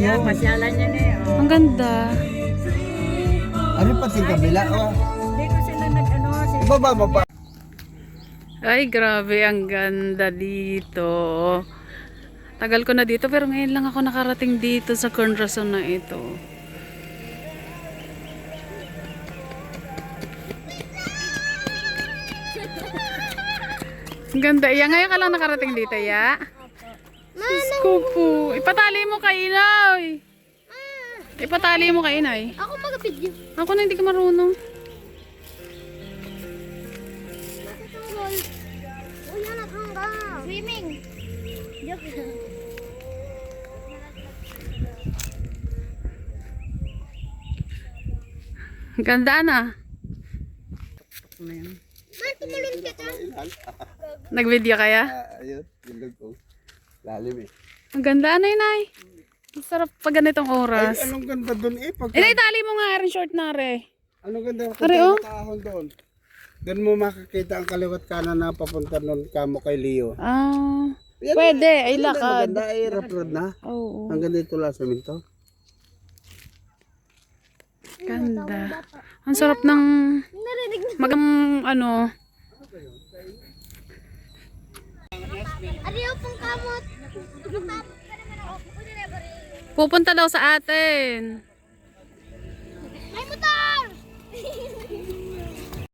Ayan, pasyalan niya na eh. Oh. Ang ganda. Ano pati kabila? Oh. Dito sila nag-ano. Baba mo pa. Ay, grabe. Ang ganda dito. Tagal ko na dito pero ngayon lang ako nakarating dito sa Conrason na ito. Ang ganda. Iya, ngayon ka lang nakarating dito, ya? Diyos ko po. Ipatali mo kay Inay. Ipatali mo kay Inay. Ako mag-video. Ako na hindi ka marunong. Matutungol. O yan, naghangga. Swimming. Joke lang. Ang ganda na. Man, tumalun kita. Nag-video kaya? Ayun, ilog ko. Lalim eh. Ang ganda na, Inay. Ang sarap pag ganitong Ay, oras. anong ganda doon eh? Pagka, Inay, tali mo nga rin short na re. anong ganda Are, oh. nakahon doon? Doon mo makikita ang kaliwat kanan na papunta noon kamo kay Leo. Ah, Yan, pwede. Ay, yan, lakad. Maganda ay rough na. Oo. Ang ganda ito lang sa minto. Ganda. Ang sarap ng Narinig na. magang ano. Ariyo pong kamot. Matapos ka naman ako. Pwede na ba rin? Pupunta daw sa atin.